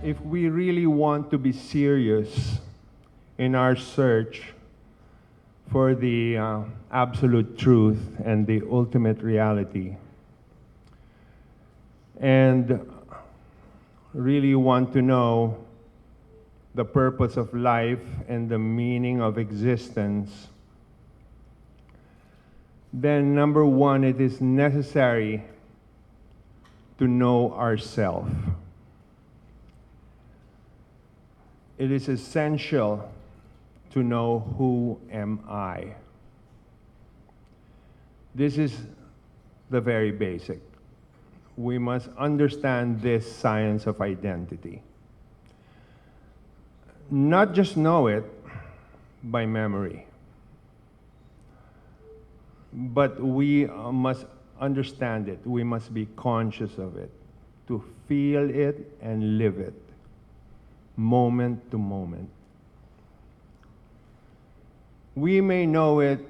If we really want to be serious in our search for the absolute truth and the ultimate reality, and really want to know the purpose of life and the meaning of existence, then number one, it is necessary to know ourselves. It is essential to know who am I. This is the very basic. We must understand this science of identity. Not just know it by memory, but we must understand it. We must be conscious of it, to feel it and live it, moment to moment. We may know it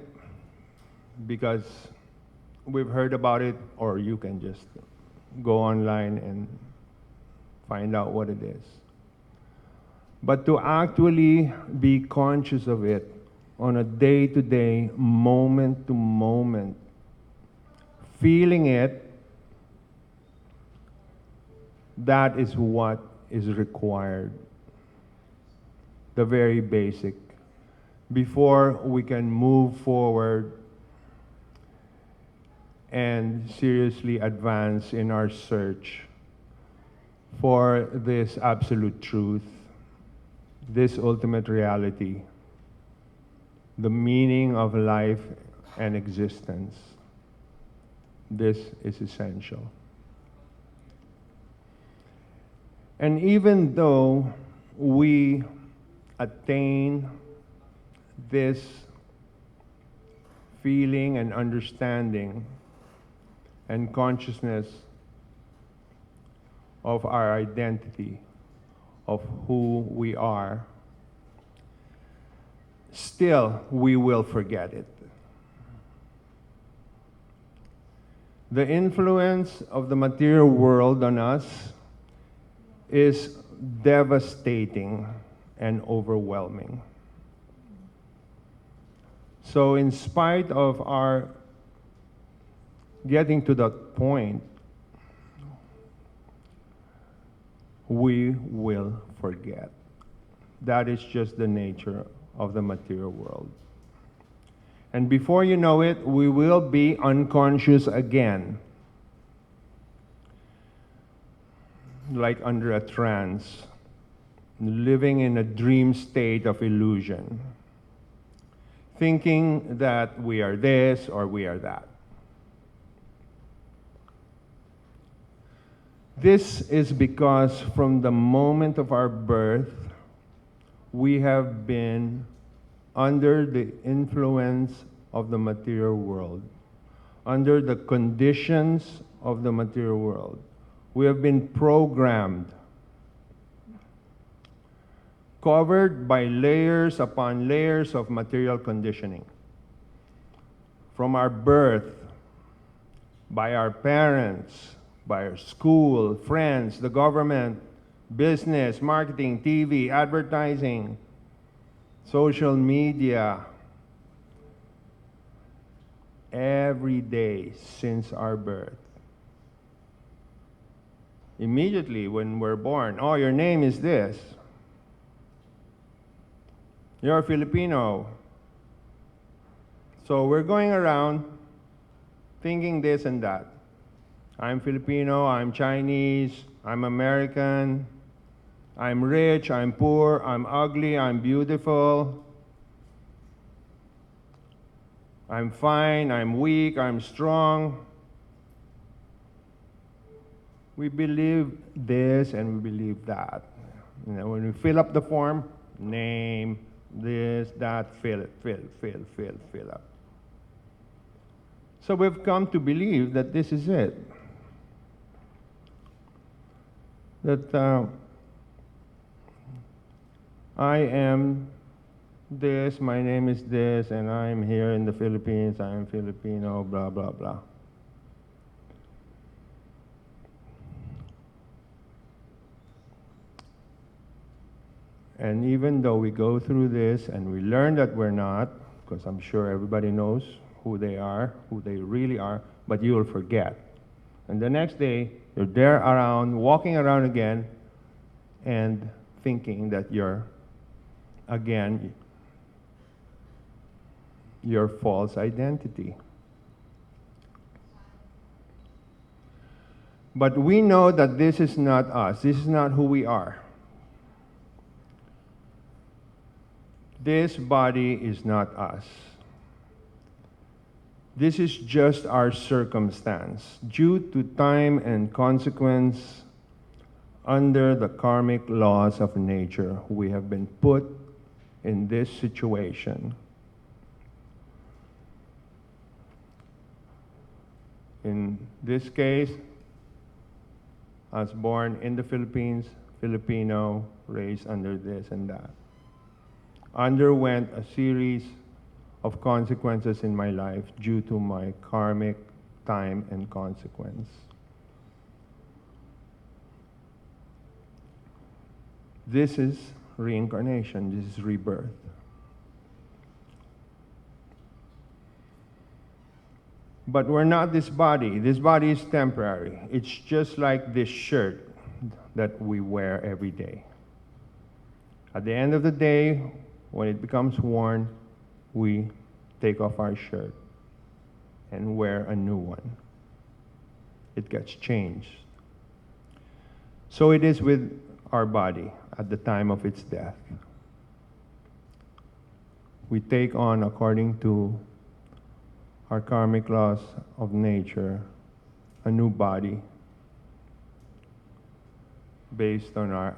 because we've heard about it, or you can just go online and find out what it is. But to actually be conscious of it on a day-to-day, moment-to-moment, feeling it, that is what is required. The very basic. Before we can move forward and seriously advance in our search for this absolute truth, this ultimate reality, the meaning of life and existence. This is essential. And even though we attain this feeling and understanding and consciousness of our identity, of who we are, still we will forget it. The influence of the material world on us is devastating and overwhelming. So in spite of our getting to that point, we will forget. That is just the nature of the material world. And before you know it, we will be unconscious again, like under a trance, living in a dream state of illusion, thinking that we are this or we are that. This is because from the moment of our birth, we have been under the influence of the material world, under the conditions of the material world. We have been programmed, covered by layers upon layers of material conditioning. From our birth, by our parents, by our school, friends, the government, business, marketing, TV, advertising, social media, every day since our birth. Immediately when we're born, oh, your name is this. You're a Filipino. So we're going around thinking this and that. I'm Filipino, I'm Chinese, I'm American, I'm rich, I'm poor, I'm ugly, I'm beautiful, I'm fine, I'm weak, I'm strong. We believe this and we believe that. You know, when we fill up the form, name, this, that, fill it, fill up. So we've come to believe that this is it. That I am this, my name is this, and I'm here in the Philippines, I'm Filipino, blah, blah, blah. And even though we go through this and we learn that we're not, because I'm sure everybody knows who they are, who they really are, but you will forget. And the next day, you're there around, walking around again, and thinking that you're, again, your false identity. But we know that this is not us. This is not who we are. This body is not us. This is just our circumstance, due to time and consequence, under the karmic laws of nature. We have been put in this situation. In this case, I was born in the Philippines, Filipino, raised under this and that. Underwent a series of consequences in my life due to my karmic time and consequence. This is reincarnation, this is rebirth. But we're not this body. This body is temporary. It's just like this shirt that we wear every day. At the end of the day, when it becomes worn, we take off our shirt and wear a new one. It gets changed. So it is with our body at the time of its death. We take on, according to our karmic laws of nature, a new body based on our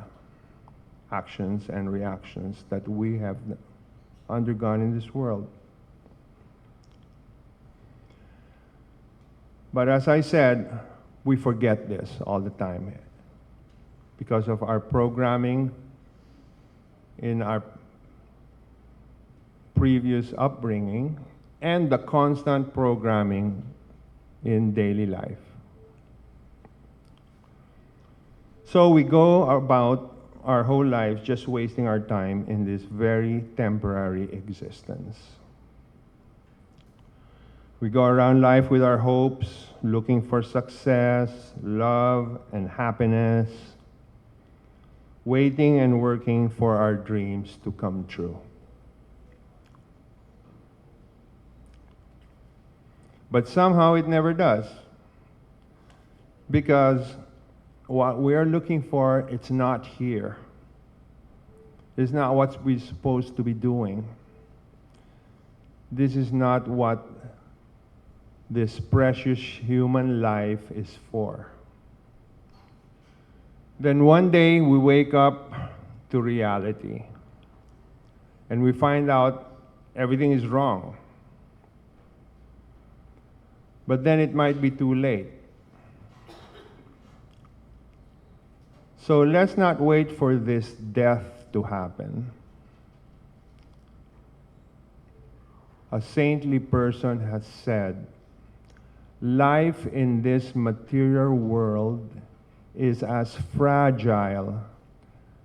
actions and reactions that we have undergone in this world. But as I said, we forget this all the time because of our programming in our previous upbringing and the constant programming in daily life. So we go about our whole lives just wasting our time in this very temporary existence. We go around life with our hopes, looking for success, love, and happiness, waiting and working for our dreams to come true. But somehow it never does, because what we are looking for, it's not here. It's not what we're supposed to be doing. This is not what this precious human life is for. Then one day we wake up to reality and we find out everything is wrong. But then it might be too late. So let's not wait for this death to happen. A saintly person has said, life in this material world is as fragile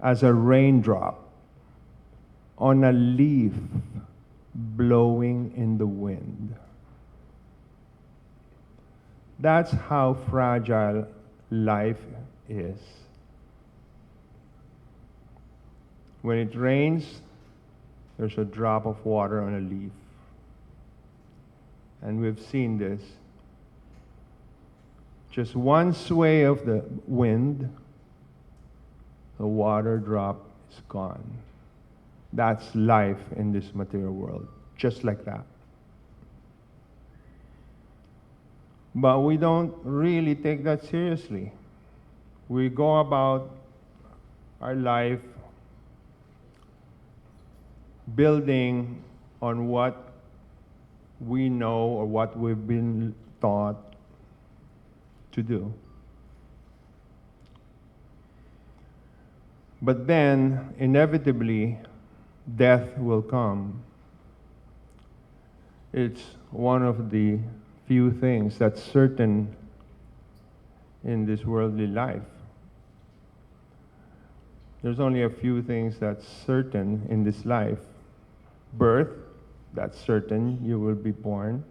as a raindrop on a leaf blowing in the wind. That's how fragile life is. When it rains, there's a drop of water on a leaf. And we've seen this. Just one sway of the wind, the water drop is gone. That's life in this material world, just like that. But we don't really take that seriously. We go about our life building on what we know or what we've been taught to do. But then, inevitably, death will come. It's one of the few things that's certain in this worldly life. There's only a few things that's certain in this life. Birth, that's certain, you will be born.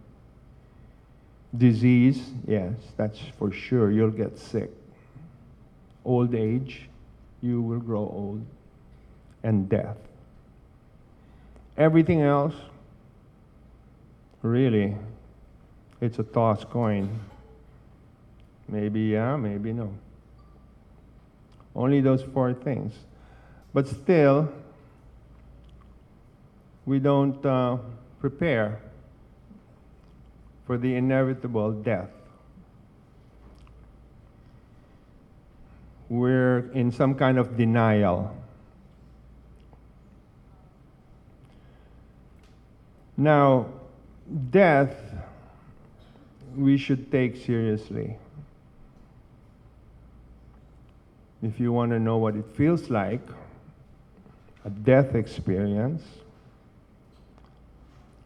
Disease, yes, that's for sure, you'll get sick. Old age, you will grow old. And death. Everything else, really, it's a toss coin. Maybe yeah, maybe no. Only those four things. But still, we don't prepare for the inevitable death. We're in some kind of denial. Now, death, we should take seriously. If you want to know what it feels like, a death experience,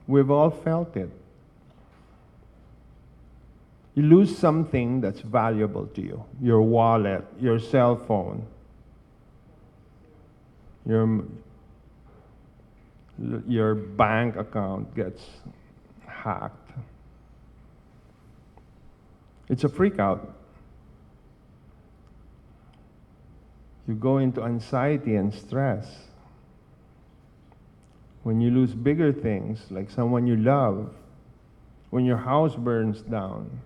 we've all felt it. You lose something that's valuable to you, your wallet, your cell phone, your bank account gets hacked. It's a freak out. You go into anxiety and stress. When you lose bigger things, like someone you love, when your house burns down,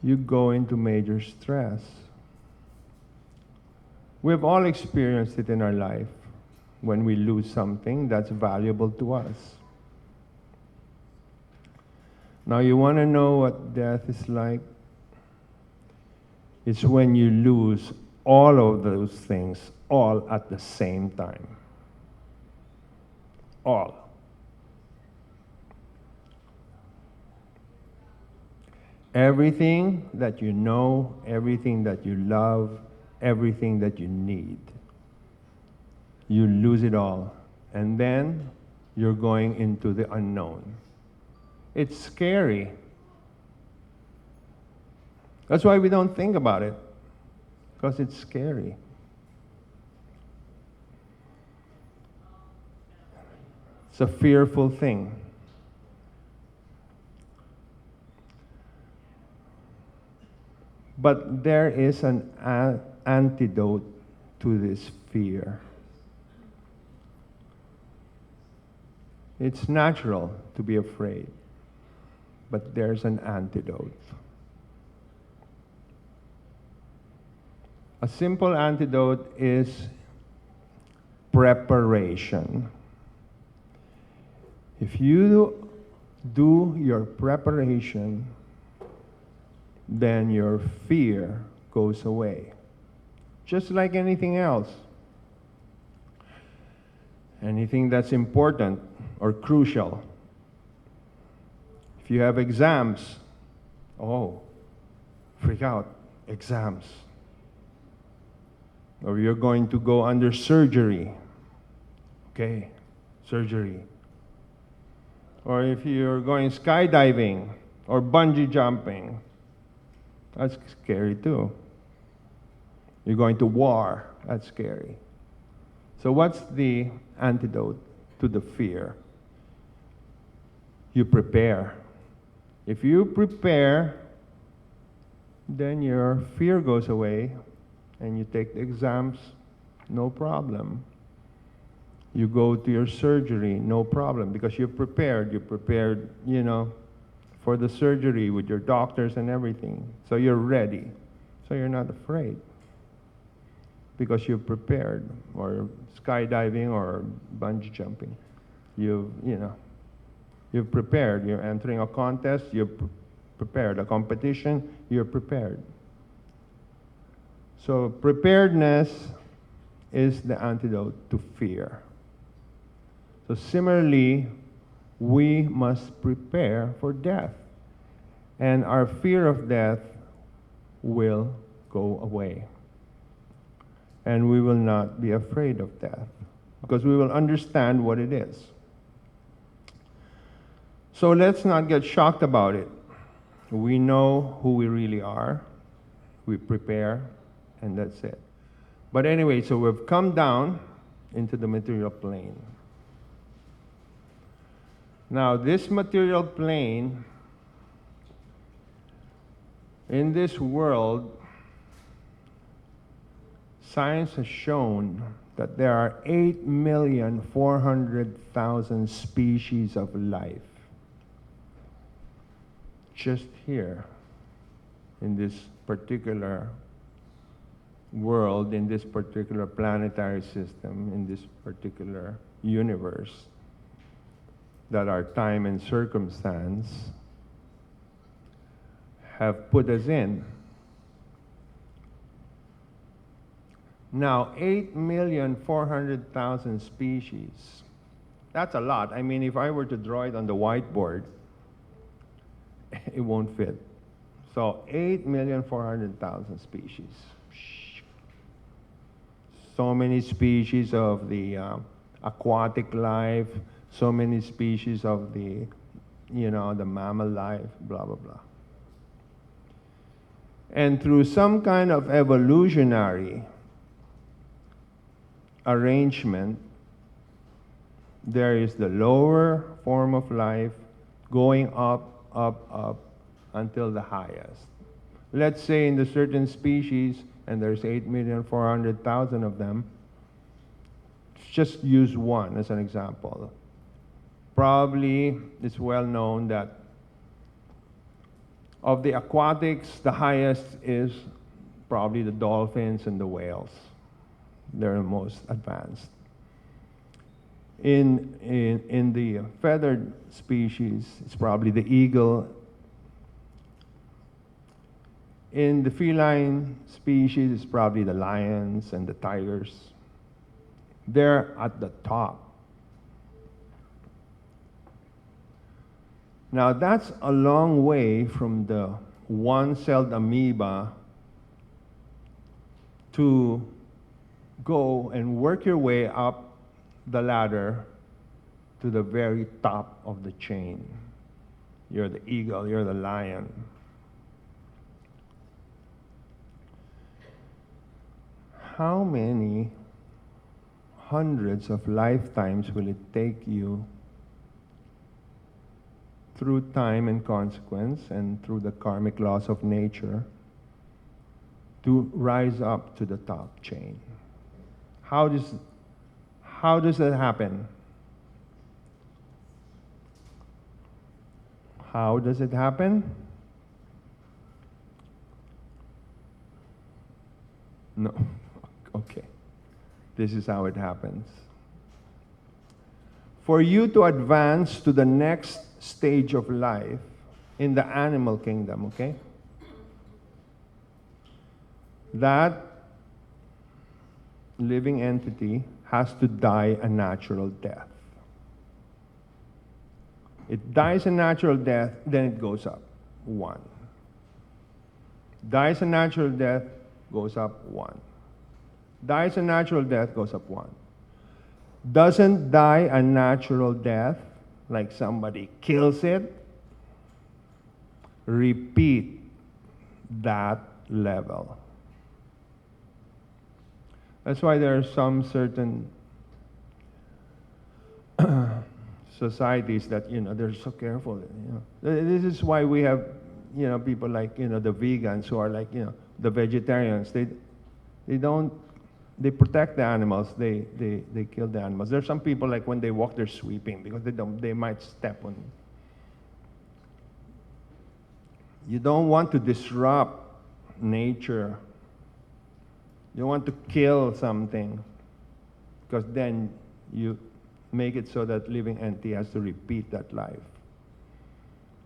you go into major stress. We've all experienced it in our life when we lose something that's valuable to us. Now, you want to know what death is like? It's when you lose all of those things all at the same time. All. Everything that you know, everything that you love, everything that you need. You lose it all. And then you're going into the unknown. It's scary. That's why we don't think about it, because it's scary. It's a fearful thing. But there is an antidote to this fear. It's natural to be afraid, but there's an antidote. A simple antidote is preparation. If you do your preparation, then your fear goes away. Just like anything else. Anything that's important or crucial. If you have exams, freak out, exams. Or you're going to go under surgery. Okay, surgery. Or if you're going skydiving or bungee jumping, that's scary too. You're going to war, that's scary. So what's the antidote to the fear? You prepare. If you prepare, then your fear goes away and you take the exams, no problem. You go to your surgery, no problem, because you're prepared. You're prepared, for the surgery with your doctors and everything. So you're ready. So you're not afraid because you've prepared, or skydiving or bungee jumping. You've prepared. You're entering a contest, you're prepared. A competition, you're prepared. So preparedness is the antidote to fear. So similarly, we must prepare for death. And our fear of death will go away. And we will not be afraid of death, because we will understand what it is. So let's not get shocked about it. We know who we really are. We prepare. and that's it. But anyway, so we've come down into the material plane. Now, this material plane, in this world, science has shown that there are 8,400,000 species of life just here in this particular world, in this particular planetary system, in this particular universe that our time and circumstance have put us in. Now, 8,400,000 species. That's a lot. I mean, if I were to draw it on the whiteboard, it won't fit. So, 8,400,000 species. So many species of the aquatic life, so many species of the, the mammal life, blah, blah, blah. And through some kind of evolutionary arrangement, there is the lower form of life going up, up, up until the highest. Let's say in the certain species, and there's 8,400,000 of them, just use one as an example. Probably it's well known that of the aquatics, the highest is probably the dolphins and the whales. They're the most advanced. In the feathered species, it's probably the eagle. In the feline species, it's probably the lions and the tigers. They're at the top. Now that's a long way from the one-celled amoeba to go and work your way up the ladder to the very top of the chain. You're the eagle, you're the lion. How many hundreds of lifetimes will it take you through time and consequence and through the karmic laws of nature to rise up to the top chain? How does that happen? How does it happen? No. Okay. This is how it happens. For you to advance to the next stage of life in the animal kingdom, okay? That living entity has to die a natural death. It dies a natural death, then it goes up, 1. Dies a natural death, goes up 1. Dies a natural death, goes up 1. Doesn't die a natural death, like somebody kills it, repeat that level. That's why there are some certain societies that, they're so careful. This is why we have, people like, the vegans who are like, the vegetarians. They protect the animals. They kill the animals. There's some people like when they walk, they're sweeping because they might step on. You don't want to disrupt nature. You want to kill something because then you make it so that living entity has to repeat that life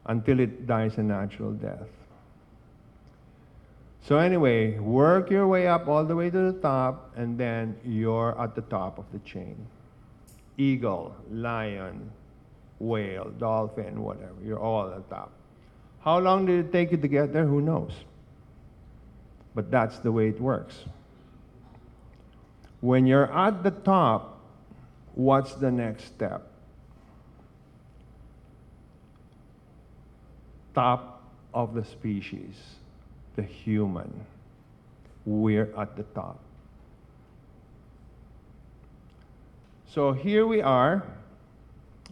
until it dies a natural death. So anyway, work your way up all the way to the top, and then you're at the top of the chain. Eagle, lion, whale, dolphin, whatever. You're all at the top. How long did it take you to get there? Who knows? But that's the way it works. When you're at the top, what's the next step? Top of the species, the human. we're at the top. So here we are,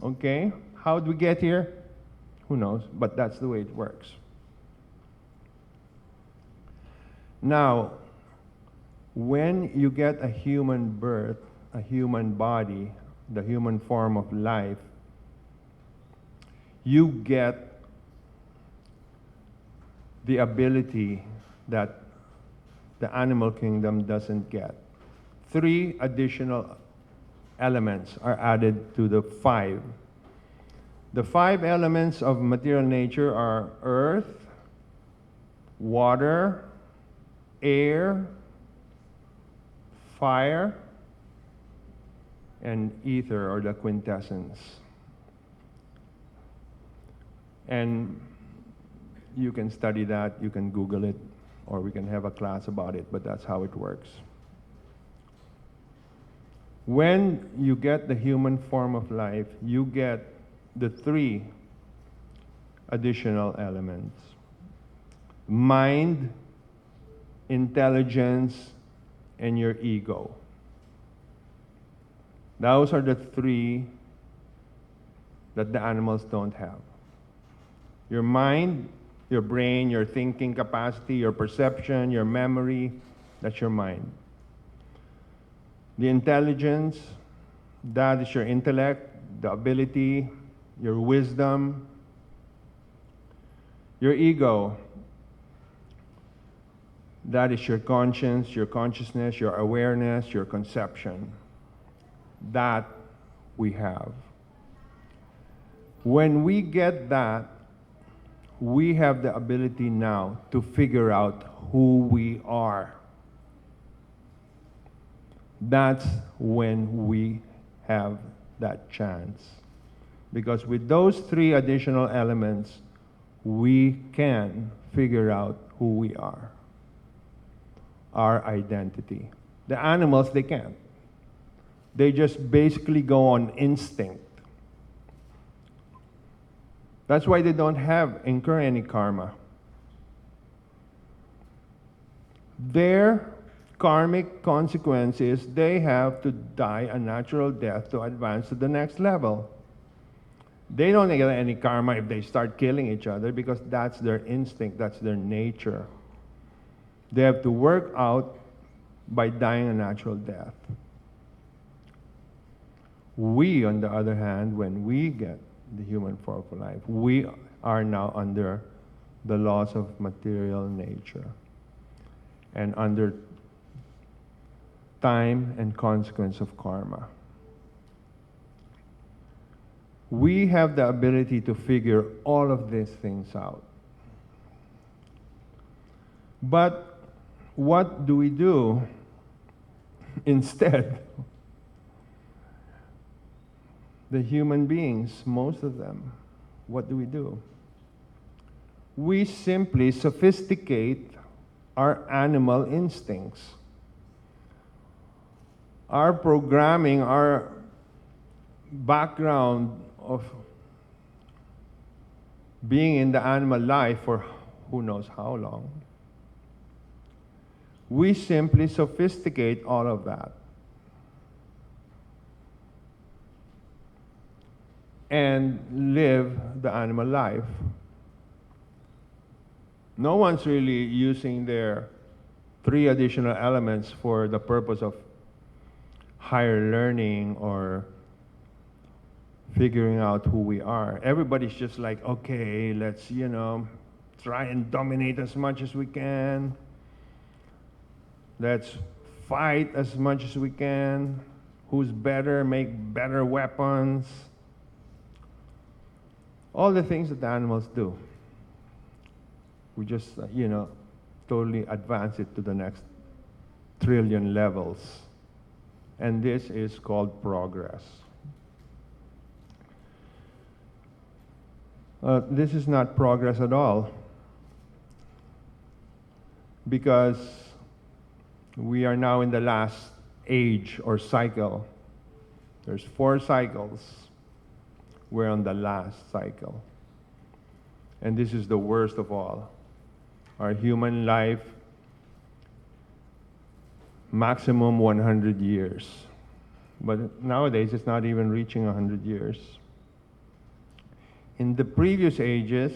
okay? How did we get here? Who knows, but that's the way it works. Now, when you get a human birth, a human body, the human form of life, you get the ability that the animal kingdom doesn't get. 3 additional elements are added to the 5. The 5 elements of material nature are earth, water, air, fire, and ether, or the quintessence. And you can study that, you can Google it, or we can have a class about it, but that's how it works. When you get the human form of life, you get the 3 additional elements: mind, intelligence, and your ego. Those are the 3 that the animals don't have. Your mind, your brain, your thinking capacity, your perception, your memory, that's your mind. The intelligence, that is your intellect, the ability, your wisdom. Your ego, that is your conscience, your consciousness, your awareness, your conception. That we have. When we get that, we have the ability now to figure out who we are. That's when we have that chance. Because with those 3 additional elements, we can figure out who we are, our identity. The animals, they can't. They just basically go on instinct. That's why they don't incur any karma. Their karmic consequence is they have to die a natural death to advance to the next level. They don't get any karma if they start killing each other, because that's their instinct, that's their nature. They have to work out by dying a natural death. We, on the other hand, when we get the human form of life, we are now under the laws of material nature and under time and consequence of karma. We have the ability to figure all of these things out. But what do we do instead? The human beings, most of them, what do? We simply sophisticate our animal instincts. Our programming, our background of being in the animal life for who knows how long, we simply sophisticate all of that. And live the animal life. No one's really using their 3 additional elements for the purpose of higher learning or figuring out who we are. Everybody's just like, okay, let's, try and dominate as much as we can. Let's fight as much as we can. Who's better, make better weapons. All the things that the animals do. We just, totally advance it to the next trillion levels. And this is called progress. This is not progress at all, because we are now in the last age or cycle. There's 4 cycles. We're on the last cycle. And this is the worst of all. Our human life maximum 100 years. But nowadays, it's not even reaching 100 years. In the previous ages,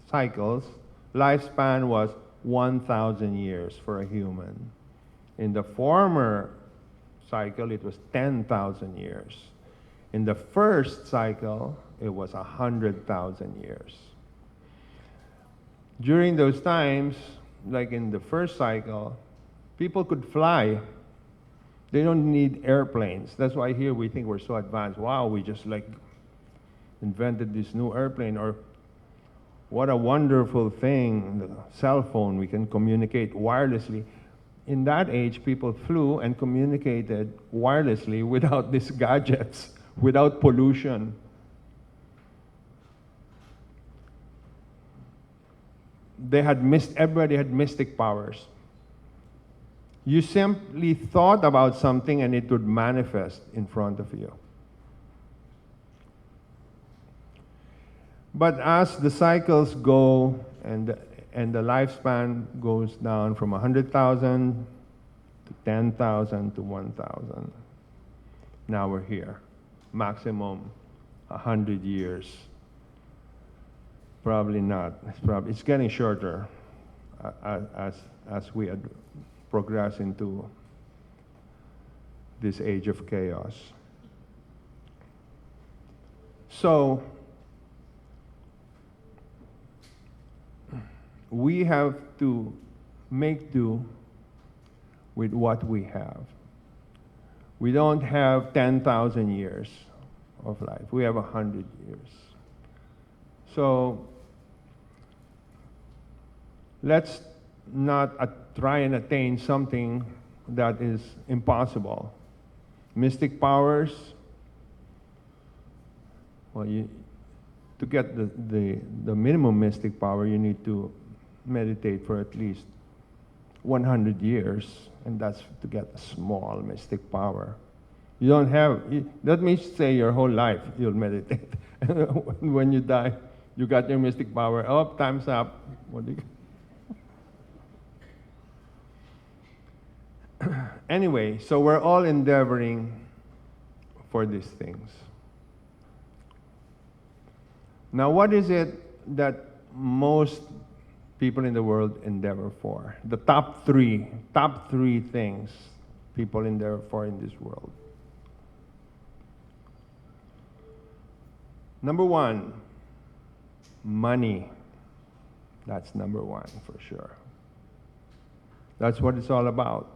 cycles, lifespan was 1,000 years for a human. In the former cycle, it was 10,000 years. In the first cycle, it was 100,000 years. During those times, like in the first cycle, people could fly. They don't need airplanes. That's why here we think we're so advanced. Wow, we just like invented this new airplane, or what a wonderful thing, the cell phone, we can communicate wirelessly. In that age, people flew and communicated wirelessly without these gadgets, without pollution. Everybody had mystic powers. You simply thought about something and it would manifest in front of you. But as the cycles go and the lifespan goes down from 100,000 to 10,000 to 1,000, now we're here. Maximum 100 years. Probably not. It's getting shorter as we progress into this age of chaos. So, we have to make do with what we have. We don't have 10,000 years of life. We have 100 years. So let's not try and attain something that is impossible. Mystic powers, well, to get the minimum mystic power, you need to meditate for at least 100 years, and that's to get a small mystic power. You don't have, that means say your whole life you'll meditate. When you die, you got your mystic power. Oh, time's up. What do you... Anyway, so we're all endeavoring for these things. Now, what is it that most people in the world endeavor for? The top three things people endeavor for in this world. Number one, money. That's number one for sure. That's what it's all about.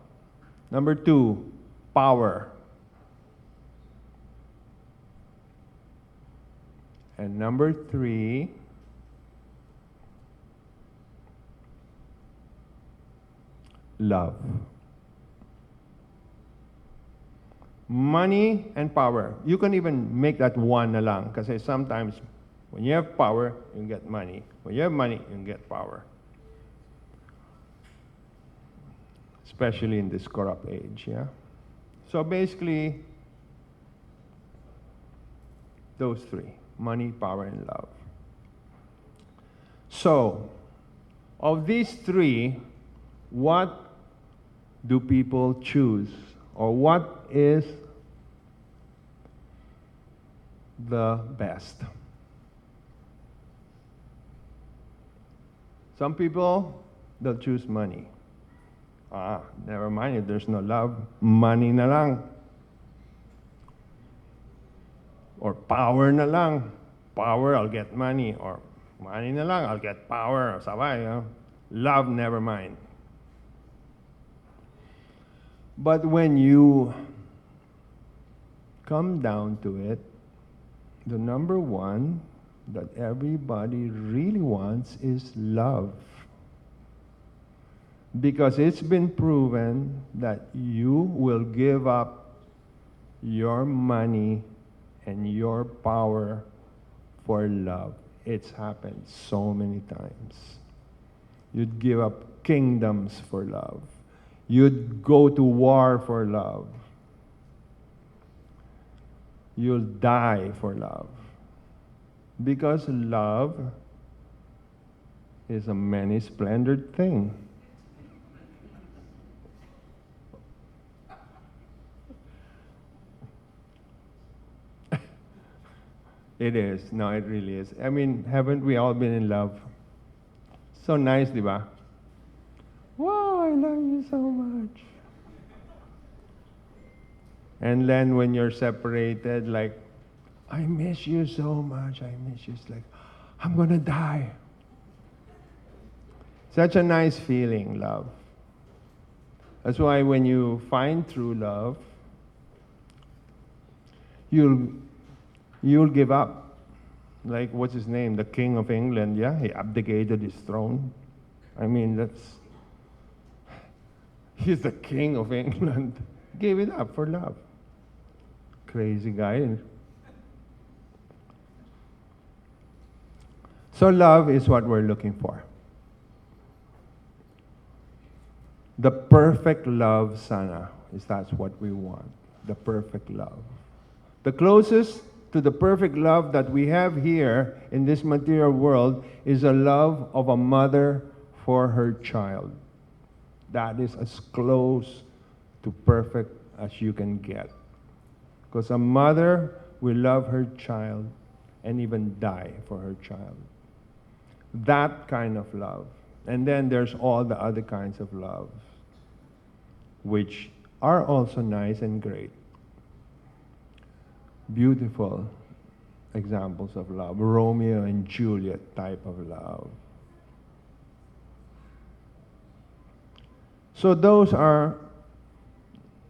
Number two, power. And number three, love. Money and power. You can even make that one na lang. Kasi sometimes, when you have power, you get money. When you have money, you get power. Especially in this corrupt age, yeah? So basically, those three. Money, power, and love. So, of these three, what do people choose? Or what is the best? Some people, they'll choose money. Never mind, if there's no love, money na lang. Or power na lang. Power, I'll get money. Or money na lang, I'll get power. Sabay, love, never mind. But when you come down to it, the number one that everybody really wants is love. Because it's been proven that you will give up your money and your power for love. It's happened so many times. You'd give up kingdoms for love. You'd go to war for love. You'll die for love. Because love is a many-splendored thing. It is. No, it really is. I mean, haven't we all been in love? So nice, di ba? Wow, I love you so much. And then when you're separated, like, I miss you so much. I miss you. It's like, I'm gonna die. Such a nice feeling, love. That's why when you find true love, you'll give up. Like, what's his name? The King of England, yeah? He abdicated his throne. I mean, he's the King of England. Gave it up for love. Crazy guy. So love is what we're looking for. The perfect love, Sana, that's what we want. The perfect love. The closest to the perfect love that we have here in this material world is a love of a mother for her child. That is as close to perfect as you can get. Because a mother will love her child and even die for her child. That kind of love. And then there's all the other kinds of love, which are also nice and great. Beautiful examples of love. Romeo and Juliet type of love. So those are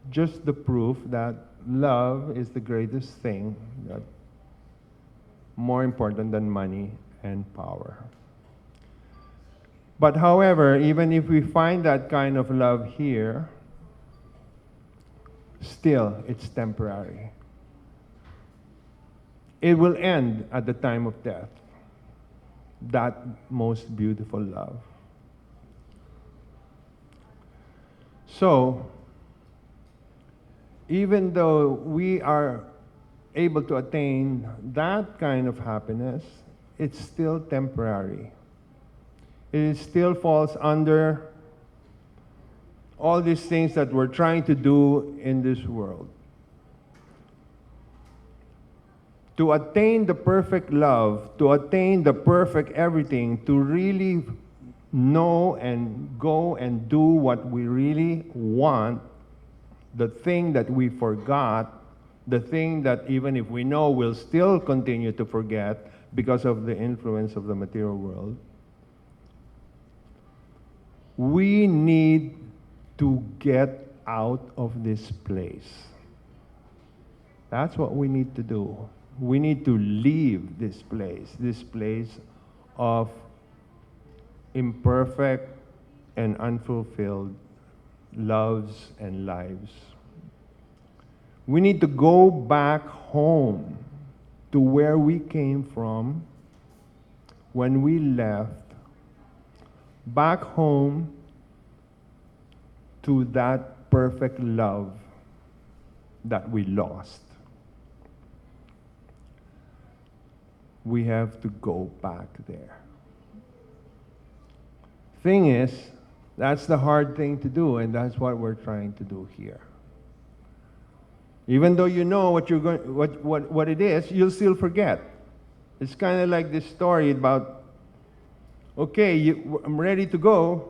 just the proof that love is the greatest thing, that more important than money and power. But however, even if we find that kind of love here, still it's temporary. It will end at the time of death. That most beautiful love. So, even though we are able to attain that kind of happiness, it's still temporary. It still falls under all these things that we're trying to do in this world. To attain the perfect love, to attain the perfect everything, to really know and go and do what we really want, the thing that we forgot, the thing that even if we know we'll still continue to forget because of the influence of the material world, we need to get out of this place. That's what we need to do. We need to leave this place of imperfect and unfulfilled loves and lives. We need to go back home to where we came from when we left, back home to that perfect love that we lost. We have to go back there. Thing is, that's the hard thing to do, and that's what we're trying to do here. Even though you know what you're going, what it is, you'll still forget. It's kind of like this story about, okay, I'm ready to go,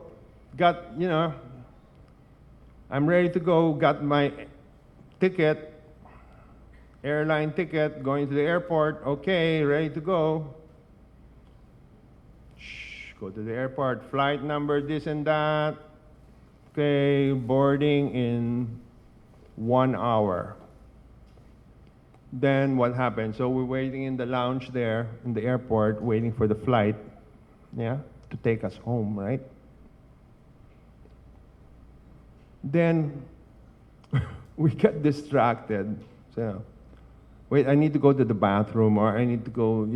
I'm ready to go, got my ticket, airline ticket, going to the airport, okay, ready to go. Go to the airport, flight number this and that. Okay, boarding in 1 hour. Then what happened? So we're waiting in the lounge there in the airport, waiting for the flight, yeah, to take us home, right? Then we got distracted. So, wait, I need to go to the bathroom, or I need to go,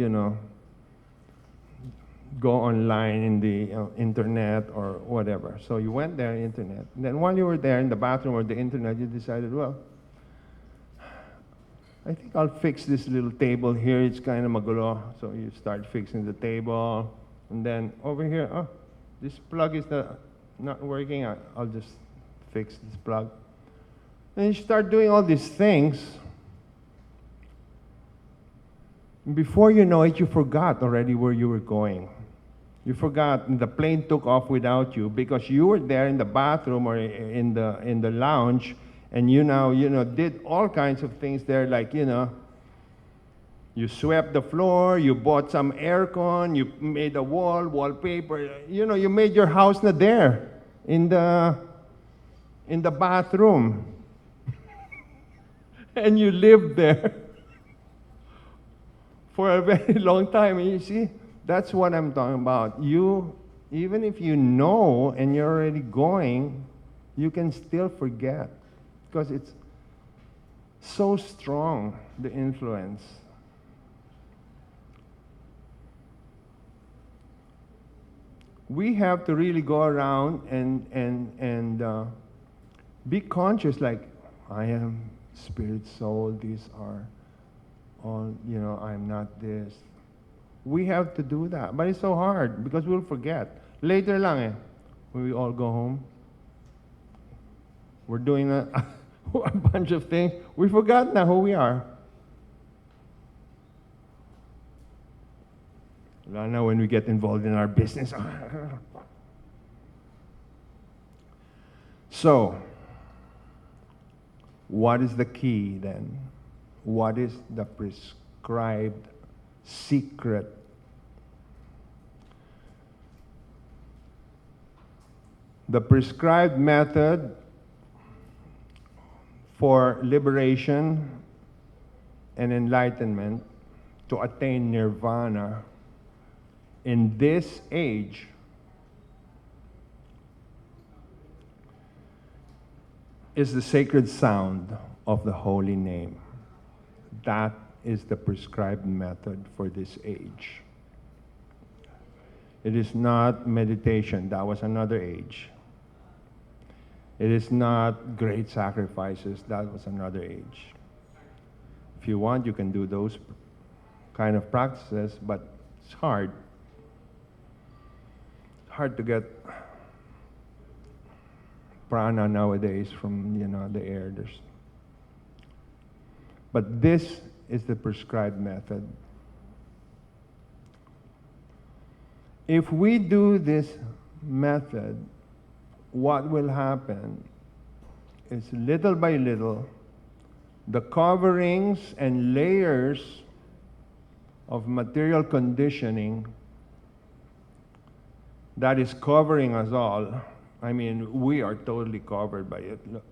go online in the internet or whatever. So you went there, internet. And then while you were there in the bathroom or the internet, you decided, well, I think I'll fix this little table here. It's kind of magulo. So you start fixing the table. And then over here, oh, this plug is not working. I'll just fix this plug. And you start doing all these things. Before you know it, you forgot already where you were going. You forgot, and the plane took off without you because you were there in the bathroom or in the lounge, and you now did all kinds of things there, like you swept the floor, you bought some aircon, you made a wallpaper. You made your house na there in the bathroom, and you lived there for a very long time. And you see, that's what I'm talking about. You, even if you know and you're already going, you can still forget because it's so strong, the influence. We have to really go around and be conscious, like, I am spirit, soul, these are all, I'm not this. We have to do that, but it's so hard because we'll forget. Later lang when we all go home, we're doing a bunch of things. We forgot now who we are. Now when we get involved in our business. So, what is the key then? What is the prescribed secret? The prescribed method for liberation and enlightenment to attain nirvana in this age is the sacred sound of the holy name. That is the prescribed method for this age. It is not meditation. That was another age. It is not great sacrifices. That was another age. If you want, you can do those kind of practices, but it's hard. It's hard to get prana nowadays from the air. But this is the prescribed method. If we do this method, what will happen is little by little, the coverings and layers of material conditioning that is covering us all. I mean, we are totally covered by it. Look,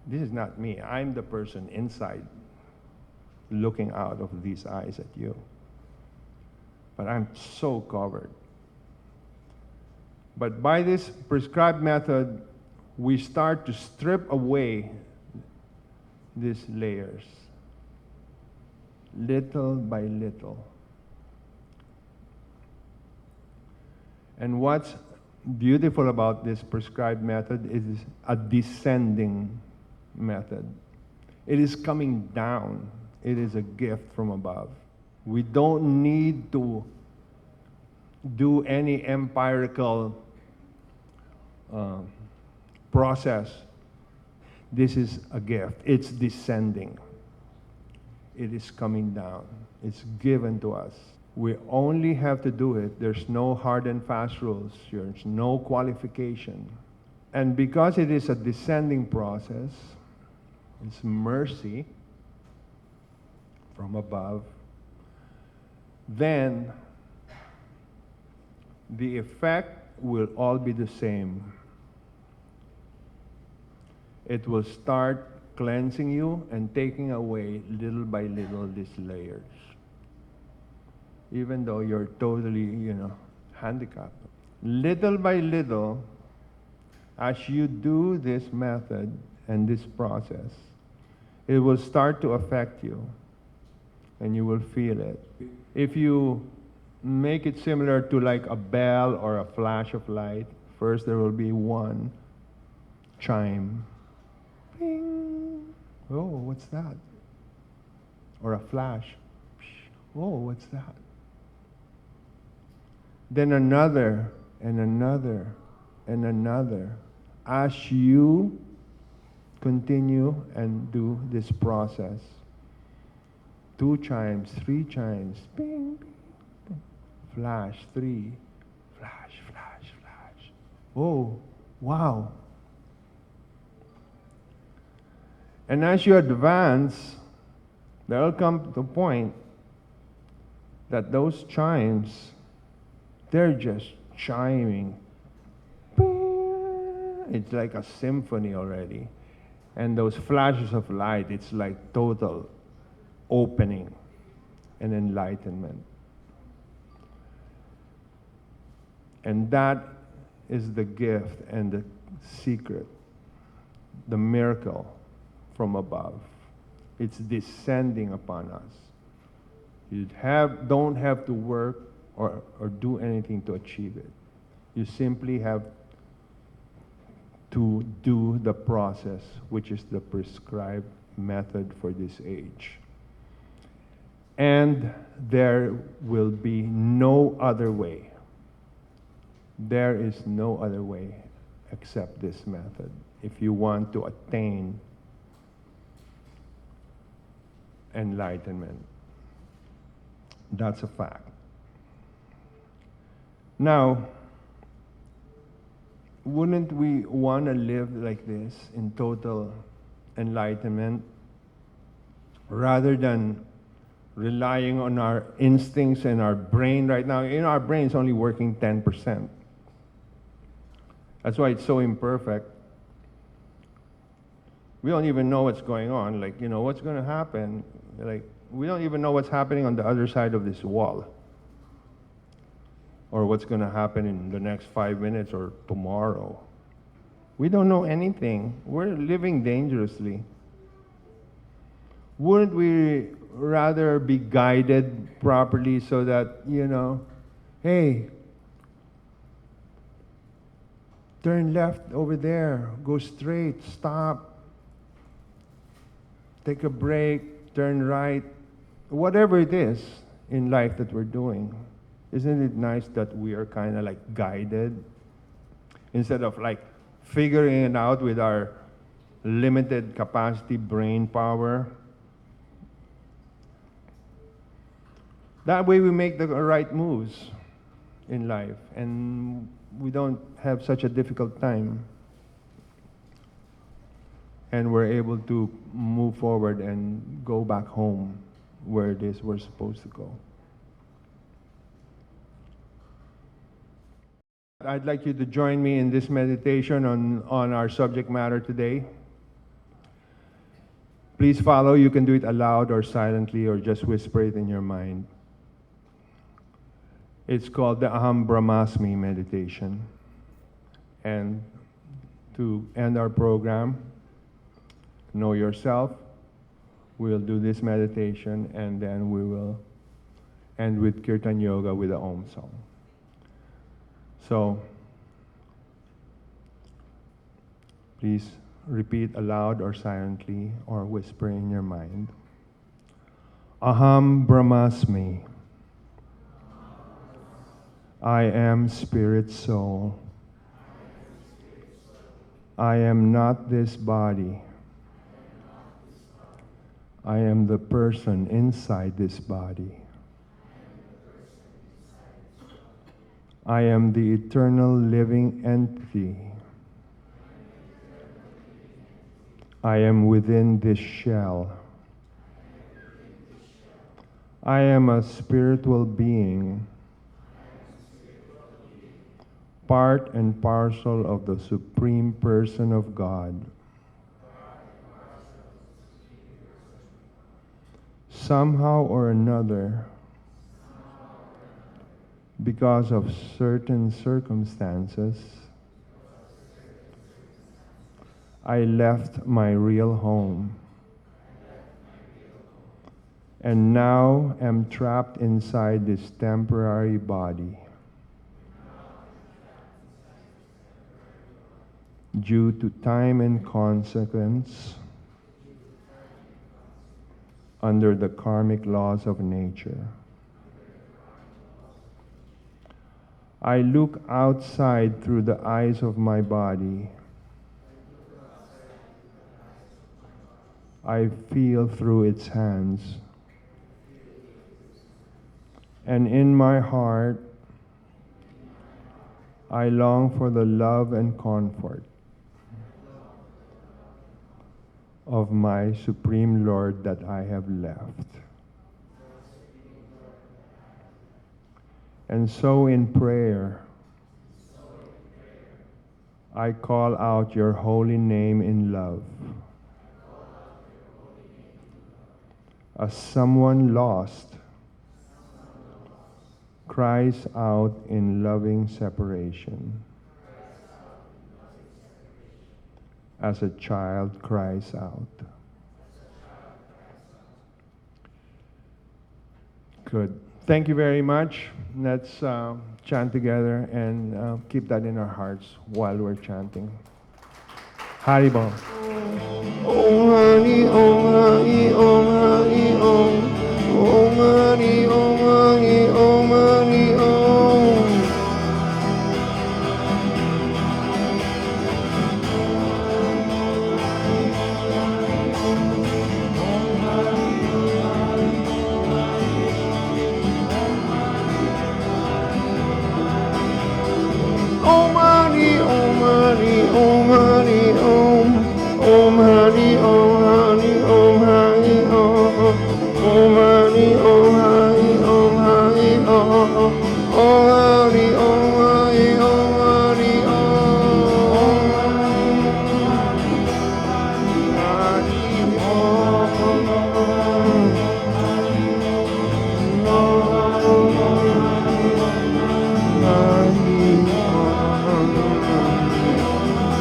this is not me. I'm the person inside looking out of these eyes at you. But I'm so covered. But by this prescribed method, we start to strip away these layers, little by little. And what's beautiful about this prescribed method is a descending method. It is coming down. It is a gift from above. We don't need to do any empirical process. This is a gift. It's descending. It is coming down. It's given to us. We only have to do it. There's no hard and fast rules. There's no qualification. And because it is a descending process, it's mercy from above, then the effect will all be the same. It will start cleansing you and taking away little by little these layers. Even though you're totally, handicapped. Little by little, as you do this method and this process, it will start to affect you and you will feel it. If you make it similar to like a bell or a flash of light, first there will be one chime. Ping. Oh, what's that? Or a flash. Oh, what's that? Then another and another and another. As you continue and do this process. 2 chimes, 3 chimes, bing, bing, bing. Flash, 3, flash, flash, flash. Oh, wow. And as you advance, there will come to a point that those chimes, they're just chiming. It's like a symphony already. And those flashes of light, it's like total opening and enlightenment. And that is the gift and the secret, the miracle from above. It's descending upon us. You don't have to work or do anything to achieve it. You simply have to do the process, which is the prescribed method for this age. And there will be no other way. There is no other way except this method if you want to attain enlightenment. That's a fact. Now, wouldn't we want to live like this in total enlightenment rather than relying on our instincts and our brain right now? You know, our brain is only working 10%. That's why it's so imperfect. We don't even know what's going on. Like, you know, what's going to happen? Like, we don't even know what's happening on the other side of this wall. Or what's going to happen in the next 5 minutes or tomorrow. We don't know anything. We're living dangerously. Wouldn't we rather be guided properly so that, you know, hey, turn left over there, go straight, stop, take a break, turn right, whatever it is in life that we're doing. Isn't it nice that we are kind of like guided instead of like figuring it out with our limited capacity brain power? That way we make the right moves in life and we don't have such a difficult time. And we're able to move forward and go back home where it is we're supposed to go. I'd like you to join me in this meditation on our subject matter today. Please follow. You can do it aloud or silently or just whisper it in your mind. It's called the Aham Brahmasmi meditation. And to end our program, know yourself. We'll do this meditation and then we will end with Kirtan Yoga with the Om song. So, please repeat aloud or silently or whisper in your mind. Aham Brahmasmi. I am spirit soul. I am not this body. I am the person inside this body. I am the eternal living entity. I am within this shell. I am a spiritual being, part and parcel of the Supreme Person of God. Somehow or another, because of certain circumstances, I left my real home and now am trapped inside this temporary body due to time and consequence under the karmic laws of nature. I look outside through the eyes of my body I feel through its hands. And in my heart, I long for the love and comfort of my Supreme Lord that I have left. And so in prayer, I call out your holy name in love. As someone lost cries out in loving separation, as a child cries out. Good. Thank you very much. Let's chant together and keep that in our hearts while we're chanting. Haribol. Om Hari Om Hari Om Hari Om. Om Hari Om Hari Om Hari Om. Om Hari Om Hari Om Hari Om. Om Hari Om Hari Om Hari Om. Om Hari Om Hari Om Hari Om. Om Hari Om Hari Om Hari Om. Om Hari Om Hari Om Hari Om.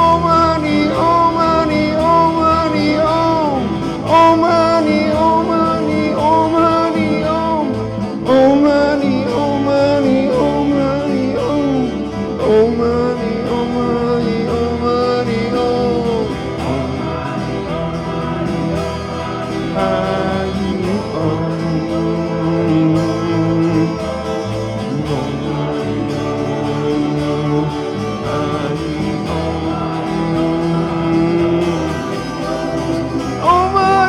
Om Hari Om Hari Om Hari Om. Om Hari Om Hari Om Hari Om. Om Hari Om Hari Om Hari Om.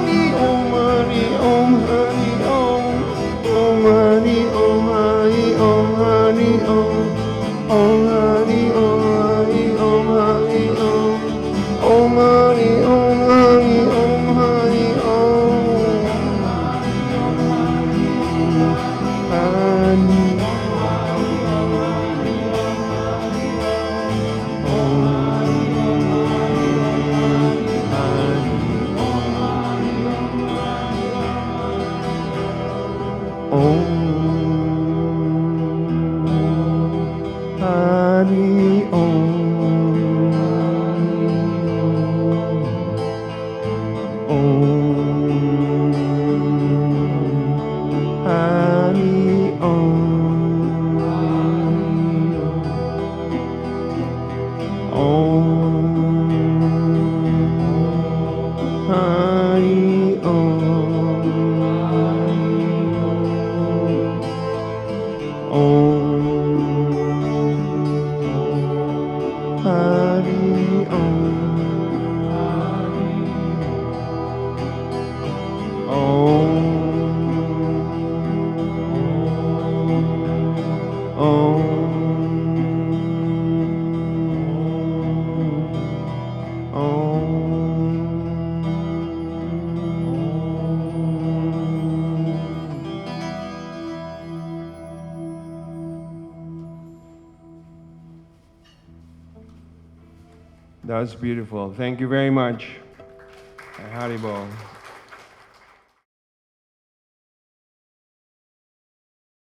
Hari Om Hari Om Hari Om Hari Om. Om Hari Om Hari Om Hari Om. Om Hari Om Hari Om Hari Om. Om Hari Om Hari Om Hari Om. Hari Om Hari Om. Om Hari Om. Om Hari Om. Om Hari That's beautiful. Thank you very much. Haribol.